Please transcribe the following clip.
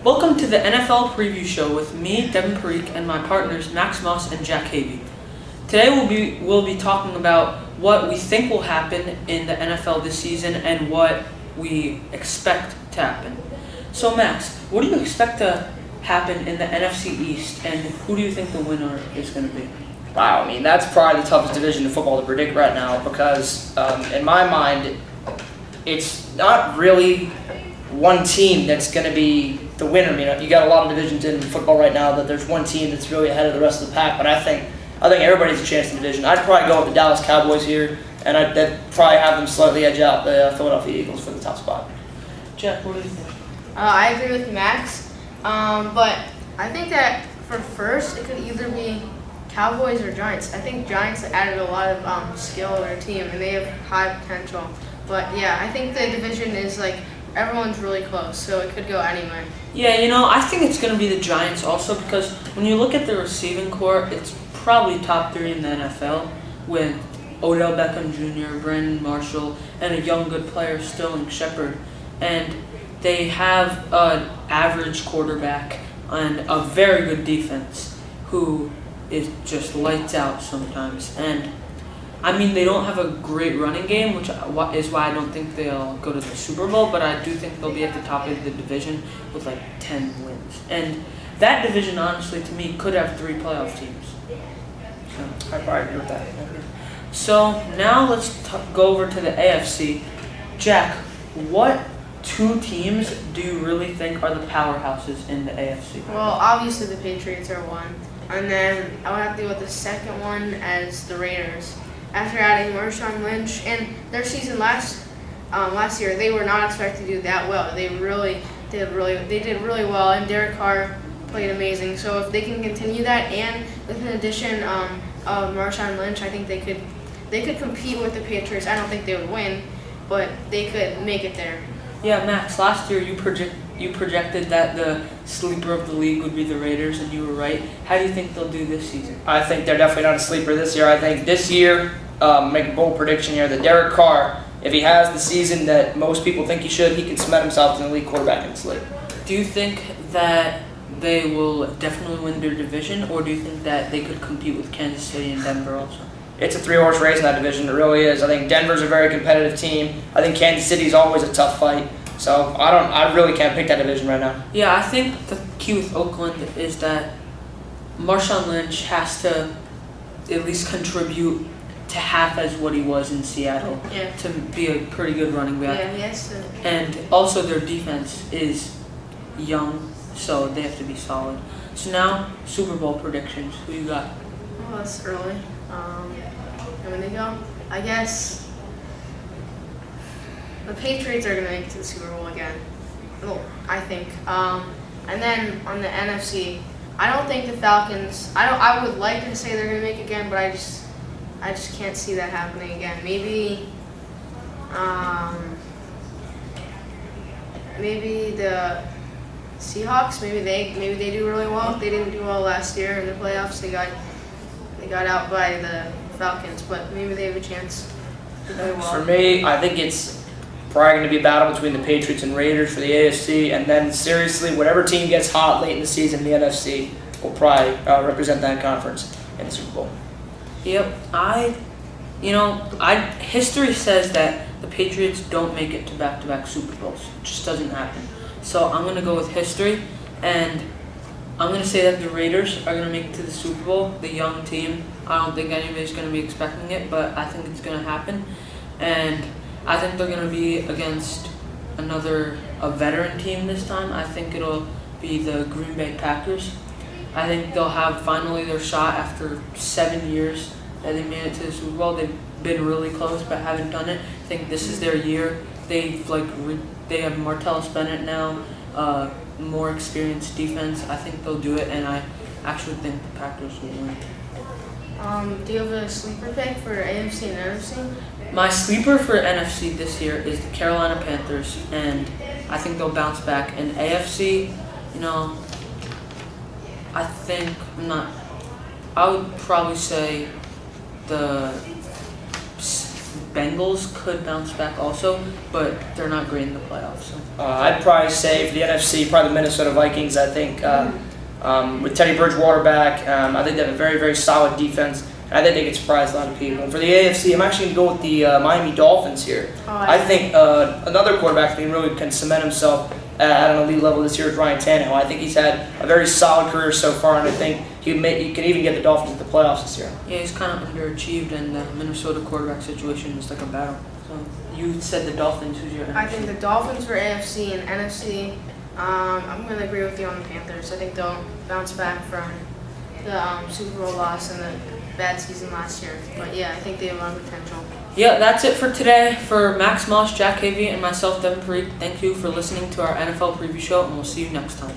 Welcome to the NFL Preview Show with me, Devin Parikh, and my partners Max Moss and Jack Havey. Today we'll be talking about what we think will happen in the NFL this season and what we expect to happen. So Max, what do you expect to happen in the NFC East, and who do you think the winner is going to be? Wow, I mean, that's probably the toughest division in football to predict right now because, in my mind, it's not really one team that's going to be the winner. I mean, you got a lot of divisions in football right now that there's one team that's really ahead of the rest of the pack, but I think everybody's a chance in the division. I'd probably go with the Dallas Cowboys here, and I'd probably have them slightly edge out the Philadelphia Eagles for the top spot. Jack, what do you think? I agree with Max, but I think that for first, it could either be Cowboys or Giants. I think Giants added a lot of skill to their team, and they have high potential. But yeah, I think the division is everyone's really close, so it could go anywhere. Yeah, I think it's going to be the Giants also because when you look at the receiving core, it's probably top 3 in the NFL with Odell Beckham Jr., Brandon Marshall, and a young good player, Sterling Shepard. And they have an average quarterback and a very good defense who is just lights out sometimes. And I mean, they don't have a great running game, which is why I don't think they'll go to the Super Bowl, but I do think they'll be at the top of the division with 10 wins. And that division, honestly, to me, could have 3 playoff teams. I probably agree with that. So now let's go over to the AFC. Jack, what 2 teams do you really think are the powerhouses in the AFC? Well, obviously the Patriots are one, and then I would have to go with the second one as the Raiders. After adding Marshawn Lynch and their season last year, they were not expected to do that well. They did really well, and Derek Carr played amazing. So if they can continue that, and with an addition of Marshawn Lynch, I think they could compete with the Patriots. I don't think they would win, but they could make it there. Yeah, Max, last year you projected that the sleeper of the league would be the Raiders, and you were right. How do you think they'll do this season? I think they're definitely not a sleeper this year. I think this year, make a bold prediction here, that Derek Carr, if he has the season that most people think he should, he can cement himself as an elite quarterback in this league. Do you think that they will definitely win their division, or do you think that they could compete with Kansas City and Denver also? It's a 3-horse race in that division. It really is. I think Denver's a very competitive team. I think Kansas City's always a tough fight. So I really can't pick that division right now. Yeah, I think the key with Oakland is that Marshawn Lynch has to at least contribute to half as what he was in Seattle to be a pretty good running back. Yeah, he has to. And also their defense is young, so they have to be solid. So now, Super Bowl predictions. Who you got? Oh, that's early. I'm gonna go. I guess the Patriots are gonna make it to the Super Bowl again. Well, I think. And then on the NFC, I don't think the Falcons. I would like to say they're gonna make it again, but I just can't see that happening again. Maybe the Seahawks. Maybe they do really well. They didn't do well last year in the playoffs. They got out by the Falcons, but maybe they have a chance to do well. For me, I think it's probably going to be a battle between the Patriots and Raiders for the AFC, and then seriously, whatever team gets hot late in the season in the NFC will probably represent that conference in the Super Bowl. Yep, history says that the Patriots don't make it to back-to-back Super Bowls. It just doesn't happen. So I'm going to go with history, and I'm going to say that the Raiders are going to make it to the Super Bowl, the young team. I don't think anybody's going to be expecting it, but I think it's going to happen. And I think they're going to be against a veteran team this time. I think it'll be the Green Bay Packers. I think they'll have finally their shot after 7 years that they made it to the Super Bowl. They've been really close but haven't done it. I think this is their year. They have Martellus Bennett now, more experienced defense. I think they'll do it, and I actually think the Packers will win. Do you have a sleeper pick for AFC and NFC? My sleeper for NFC this year is the Carolina Panthers, and I think they'll bounce back. And AFC, I would probably say Bengals could bounce back also, but they're not great in the playoffs. So. I'd probably say for the NFC, probably the Minnesota Vikings. I think with Teddy Bridgewater back, I think they have a very, very solid defense. And I think they could surprise a lot of people. And for the AFC, I'm actually going to go with the Miami Dolphins here. I think another quarterback that really can cement himself at an elite level this year is Ryan Tannehill. I think he's had a very solid career so far, and I think he could even get the Dolphins to the playoffs this year. Yeah, he's kind of underachieved, and the Minnesota quarterback situation is like a battle. So you said the Dolphins. Who's your? I think the Dolphins for AFC and NFC. I'm going to agree with you on the Panthers. I think they'll bounce back from the Super Bowl loss and the bad season last year. But yeah, I think they have a lot of potential. Yeah, that's it for today. For Max Moss, Jack Havey, and myself, Devin Parikh, thank you for listening to our NFL preview show, and we'll see you next time.